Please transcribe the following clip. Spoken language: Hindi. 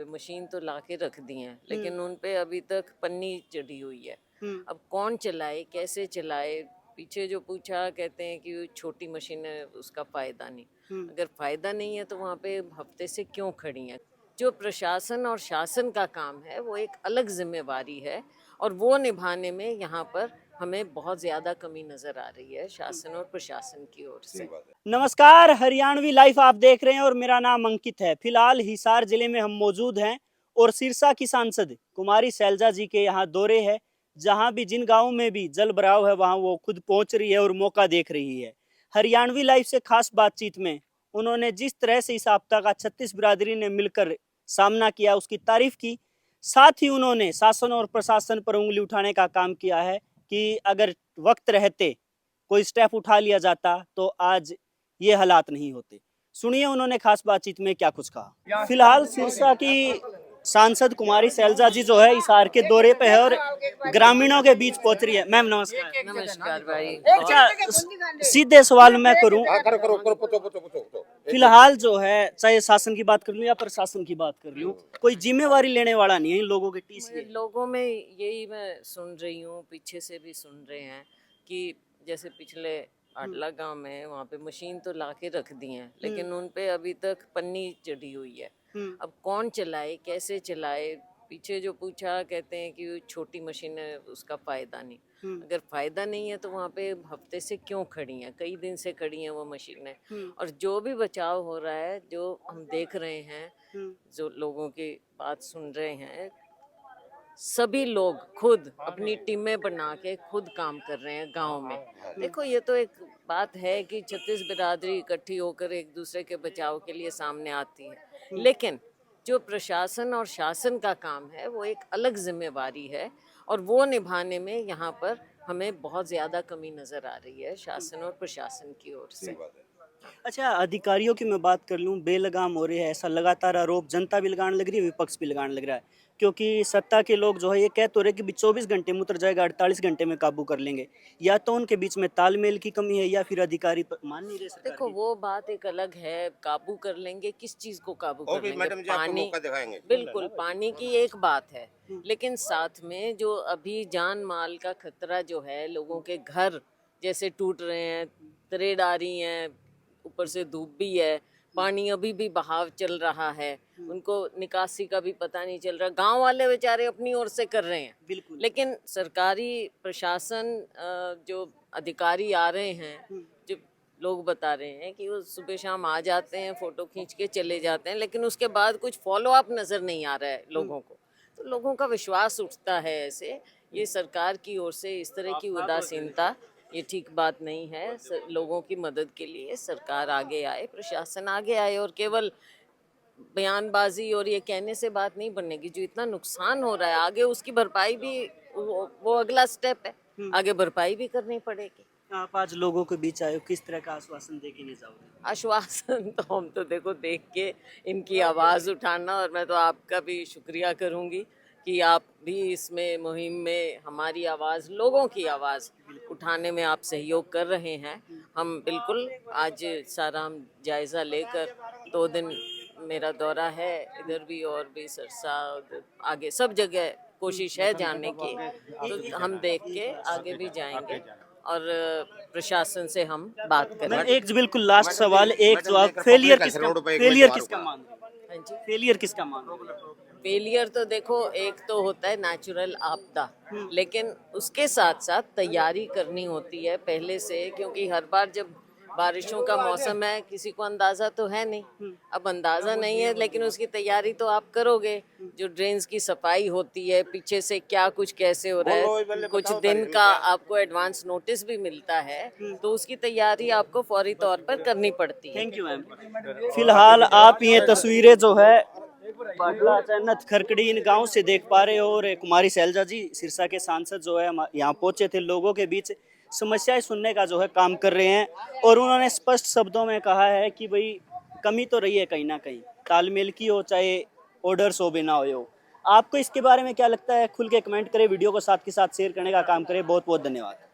मशीन तो लाके रख दी हैं, लेकिन उन पे अभी तक पन्नी चढ़ी हुई है। अब कौन चलाए, कैसे चलाए? पीछे जो पूछा, कहते हैं कि वो छोटी मशीन है, उसका फायदा नहीं। अगर फायदा नहीं है तो वहाँ पे हफ्ते से क्यों खड़ी हैं? जो प्रशासन और शासन का काम है वो एक अलग जिम्मेवारी है, और वो निभाने में यहाँ पर हमें बहुत ज्यादा कमी नजर आ रही है शासन और प्रशासन की ओर से। नमस्कार, हरियाणवी लाइफ आप देख रहे हैं और मेरा नाम अंकित है। फिलहाल हिसार जिले में हम मौजूद हैं और सिरसा की सांसद कुमारी सैलजा जी के यहाँ दौरे है। जहाँ भी जिन गांवों में भी जल भराव है वहाँ वो खुद पहुँच रही है और मौका देख रही है। हरियाणवी लाइफ से खास बातचीत में उन्होंने जिस तरह से इस आपदा का 36 बिरादरी ने मिलकर सामना किया उसकी तारीफ की। साथ ही उन्होंने शासन और प्रशासन पर उंगली उठाने का काम किया है कि अगर वक्त रहते कोई स्टेप उठा लिया जाता तो आज ये हालात नहीं होते। सुनिए उन्होंने खास बातचीत में क्या कुछ कहा। फिलहाल सिरसा की सांसद कुमारी सैलजा जी जो है हिसार के दौरे पे है और ग्रामीणों के बीच पहुंच रही है। मैम नमस्कार। नमस्कार भाई। अच्छा, सीधे सवाल मैं करूं, फिलहाल जो है चाहे शासन की बात कर लूं या प्रशासन की बात कर लूं, कोई जिम्मेवारी लेने वाला नहीं है इन लोगों के टीस के। लोगों में यही मैं सुन रही हूँ, पीछे से भी सुन रहे हैं कि जैसे पिछले आटला गांव में वहाँ पे मशीन तो लाके रख दी हैं, लेकिन उन पे अभी तक पन्नी चढ़ी हुई है। अब कौन चलाए, कैसे चलाए? पीछे जो पूछा, कहते हैं कि वो छोटी मशीन है, उसका फायदा नहीं। अगर फायदा नहीं है तो वहाँ पे हफ्ते से क्यों खड़ी हैं? कई दिन से खड़ी हैं वो मशीनें। और जो भी बचाव हो रहा है, जो हम देख रहे हैं, जो लोगों की बात सुन रहे हैं, सभी लोग खुद अपनी टीमें बना के खुद काम कर रहे हैं गांव में। देखो, ये तो एक बात है कि 36 बिरादरी इकट्ठी होकर एक दूसरे के बचाव के लिए सामने आती है, लेकिन जो प्रशासन और शासन का काम है वो एक अलग जिम्मेवारी है, और वो निभाने में यहाँ पर हमें बहुत ज्यादा कमी नजर आ रही है शासन और प्रशासन की ओर से। अच्छा, अधिकारियों की मैं बात कर लूं, बेलगाम हो रही है ऐसा लगातार आरोप जनता भी लगाने लग रही है, विपक्ष भी लगाने लग रहा है। क्योंकि सत्ता के लोग जो है ये कह तो रहे कि 24 घंटे में उतर जाएगा, 48 घंटे में काबू कर लेंगे। या तो उनके बीच में तालमेल की कमी है या फिर अधिकारी मान नहीं रहे सरकार देखो, की। वो बात एक अलग है। काबू कर लेंगे, किस चीज को काबू कर लेंगे? मैडम जी आपको मौका दिखाएंगे। बिल्कुल, पानी की एक बात है, लेकिन साथ में जो अभी जान माल का खतरा जो है, लोगों के घर जैसे टूट रहे हैं, तरेड़ आ रही हैं, ऊपर से धूप भी है, पानी अभी भी बहाव चल रहा है, उनको निकासी का भी पता नहीं चल रहा। गांव वाले बेचारे अपनी ओर से कर रहे हैं, बिल्कुल, लेकिन सरकारी प्रशासन, जो अधिकारी आ रहे हैं, जो लोग बता रहे हैं कि वो सुबह शाम आ जाते हैं, फोटो खींच के चले जाते हैं, लेकिन उसके बाद कुछ फॉलो अप नजर नहीं आ रहा है लोगों को। तो लोगों का विश्वास उठता है ऐसे। ये सरकार की ओर से इस तरह की उदासीनता, ये ठीक बात नहीं है। लोगों की मदद के लिए सरकार आगे आए, प्रशासन आगे आए, और केवल बयानबाजी और ये कहने से बात नहीं बनेगी। जो इतना नुकसान हो रहा है, आगे उसकी भरपाई भी, वो अगला स्टेप है, आगे भरपाई भी करनी पड़ेगी। आप आज लोगों के बीच आए हो, किस तरह का आश्वासन दे के नहीं जाओगे? आश्वासन तो हम तो देखो देख के इनकी आवाज़ उठाना, और मैं तो आपका भी शुक्रिया करूंगी कि आप भी इसमें मुहिम में हमारी आवाज़, लोगों की आवाज़ उठाने में आप सहयोग कर रहे हैं। हम बिल्कुल आज सारा हम जायज़ा लेकर, 2 दिन मेरा दौरा है, इधर भी और भी सरसा, उधर आगे सब जगह कोशिश है जाने की, तो हम देख के आगे भी जाएंगे और प्रशासन से हम बात करें। एक बिल्कुल लास्ट सवाल, एक जवाब, फेलियर किसका मान रहे हो? हाँ जी। फेलियर किसका मान रहे हो? फेलियर तो देखो, एक तो होता है नेचुरल आपदा, लेकिन उसके साथ साथ तैयारी करनी होती है पहले से, क्योंकि हर बार जब बारिशों का मौसम है, किसी को अंदाजा तो है नहीं। अब अंदाजा नहीं है, लेकिन उसकी तैयारी तो आप करोगे। जो ड्रेन्स की सफाई होती है, पीछे से क्या कुछ कैसे हो रहा है, कुछ दिन का आपको एडवांस नोटिस भी मिलता है, तो उसकी तैयारी आपको फौरी तौर पर करनी पड़ती है। Thank you ma'am. फिलहाल आप ये तस्वीरें जो है पाटला, चन्नत, खरकड़ी इन गांव से देख पा रहे हो और कुमारी सैलजा जी सिरसा के सांसद जो है यहाँ पहुंचे थे, लोगों के बीच समस्याएं सुनने का जो है काम कर रहे हैं। और उन्होंने स्पष्ट शब्दों में कहा है कि भाई कमी तो रही है कहीं ना कहीं, तालमेल की हो चाहे ऑर्डर्स हो बिना हो। आपको इसके बारे में क्या लगता है? खुल के कमेंट करें, वीडियो को साथ के साथ शेयर करने का काम करें। बहुत बहुत धन्यवाद।